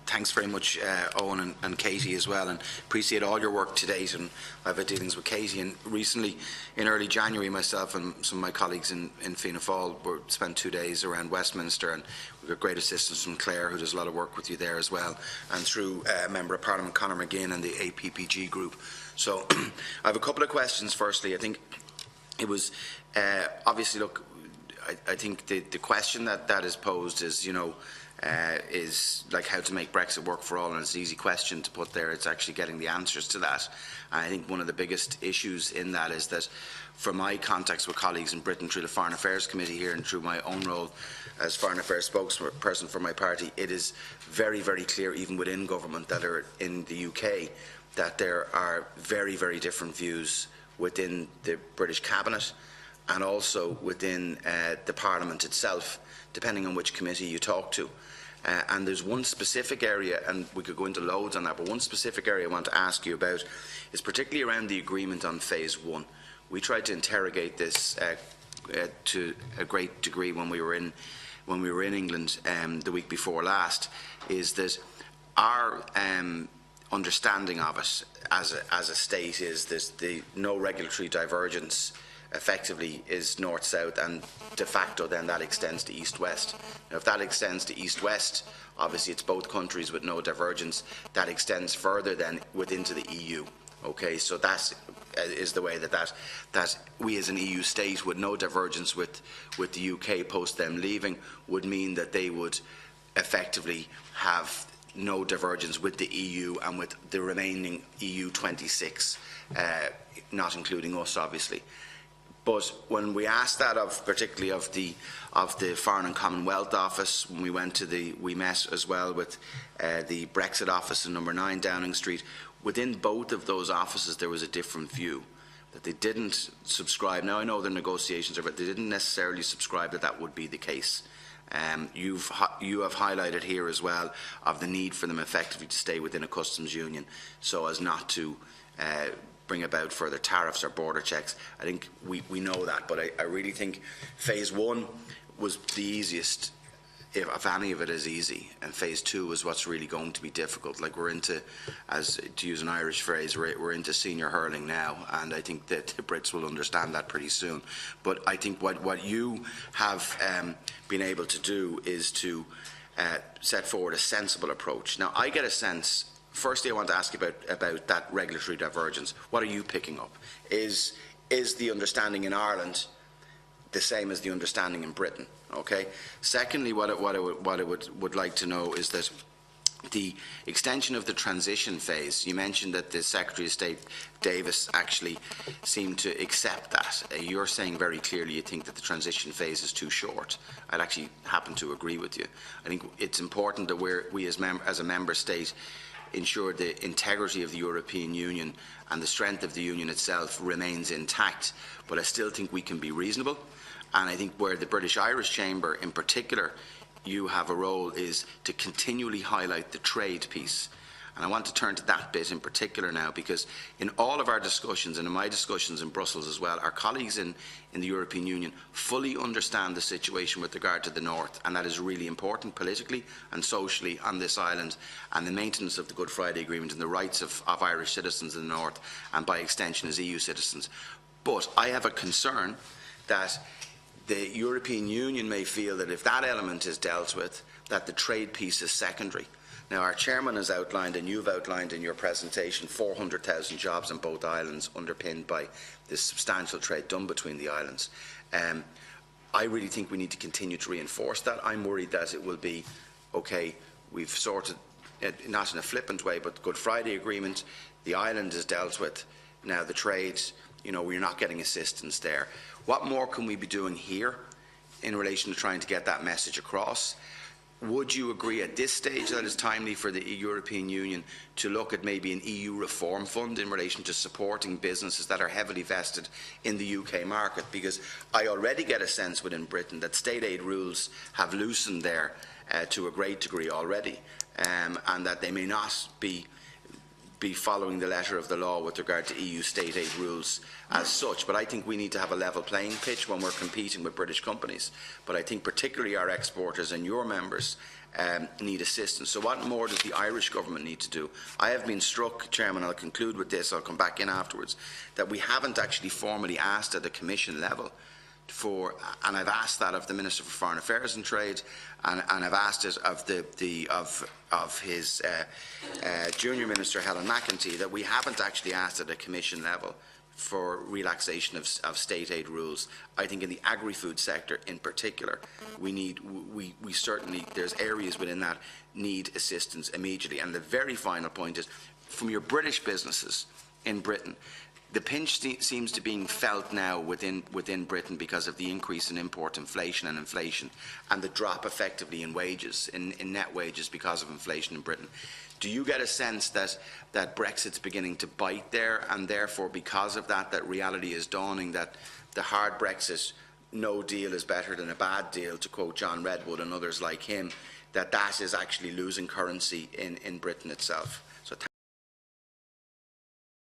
Thanks very much, Owen and Katie as well, and appreciate all your work to date. And I've had dealings with Katie, and recently, in early January, myself and some of my colleagues in Fianna Fáil spent 2 days around Westminster, and we've got great assistance from Claire, who does a lot of work with you there as well, and through Member of Parliament Conor McGinn and the APPG group. So I have a couple of questions. Firstly, I think it was obviously, look, I think the question that is posed is, is like how to make Brexit work for all, and it's an easy question to put there. It's actually getting the answers to that. And I think one of the biggest issues in that is that, from my contacts with colleagues in Britain through the Foreign Affairs Committee here and through my own role as Foreign Affairs spokesperson for my party, it is very, very clear, even within government that are in the UK, that there are very, very different views within the British Cabinet and also within the Parliament itself, depending on which committee you talk to. And there's one specific area, and we could go into loads on that, but one specific area I want to ask you about is particularly around the agreement on Phase 1. We tried to interrogate this to a great degree when we were in England the week before last. Is that our understanding of it as a state is this: the no regulatory divergence effectively is north-south, and de facto then that extends to east-west. Now, if that extends to east-west, obviously it's both countries with no divergence. That extends further then into the EU. Okay, so that is the way that we as an EU state with no divergence with the UK post them leaving would mean that they would effectively have no divergence with the EU and with the remaining EU 26, not including us, obviously. But when we asked that particularly of the Foreign and Commonwealth Office, when we met as well with the Brexit office in number 9 Downing Street. Within both of those offices, there was a different view, that they didn't subscribe. Now, I know the negotiations are, but they didn't necessarily subscribe that would be the case. You have highlighted here as well of the need for them effectively to stay within a customs union, so as not to bring about further tariffs or border checks. I think we know that, but I really think Phase 1 was the easiest, if any of it is easy, and Phase 2 is what's really going to be difficult. Like, we're into, as to use an Irish phrase, we're into senior hurling now, and I think that the Brits will understand that pretty soon. But I think what you have been able to do is to set forward a sensible approach. Now, I get a sense. Firstly, I want to ask you about that regulatory divergence. What are you picking up? Is the understanding in Ireland the same as the understanding in Britain? Okay. Secondly, what I would like to know is that the extension of the transition phase. You mentioned that the Secretary of State Davis actually seemed to accept that. You're saying very clearly you think that the transition phase is too short. I'd actually happen to agree with you. I think it's important that we as a member state ensure the integrity of the European Union and the strength of the Union itself remains intact. But I still think we can be reasonable. And I think where the British-Irish Chamber in particular, you have a role, is to continually highlight the trade piece. And I want to turn to that bit in particular now, because in all of our discussions, and in my discussions in Brussels as well, our colleagues in the European Union fully understand the situation with regard to the North, and that is really important politically and socially on this island, and the maintenance of the Good Friday Agreement and the rights of Irish citizens in the North, and by extension as EU citizens. But I have a concern that the European Union may feel that if that element is dealt with, that the trade piece is secondary. Now, our chairman has outlined, and you've outlined in your presentation, 400,000 jobs on both islands underpinned by this substantial trade done between the islands. I really think we need to continue to reinforce that. I'm worried that it will be, okay, we've sorted, not in a flippant way, but the Good Friday Agreement, the island is dealt with. Now the trade, we're not getting assistance there. What more can we be doing here in relation to trying to get that message across? Would you agree at this stage that it's timely for the European Union to look at maybe an EU reform fund in relation to supporting businesses that are heavily vested in the UK market? Because I already get a sense within Britain that state aid rules have loosened there to a great degree already, and that they may not be be following the letter of the law with regard to EU state aid rules as such. But I think we need to have a level playing pitch when we're competing with British companies. But I think particularly our exporters and your members need assistance. So what more does the Irish government need to do? I have been struck, Chairman, I'll conclude with this, I'll come back in afterwards, that we haven't actually formally asked at the Commission level for, and I've asked that of the Minister for Foreign Affairs and Trade, and I've asked it of his junior minister Helen McEntee, that we haven't actually asked at a Commission level for relaxation of state aid rules. I think in the agri-food sector in particular, we certainly, there's areas within that need assistance immediately. And the very final point is, from your British businesses in Britain, the pinch seems to be being felt now within Britain because of the increase in import inflation and the drop effectively in wages, in net wages because of inflation in Britain. Do you get a sense that Brexit's beginning to bite there, and therefore because of that, that reality is dawning that the hard Brexit, no deal is better than a bad deal, to quote John Redwood and others like him, that is actually losing currency in Britain itself? So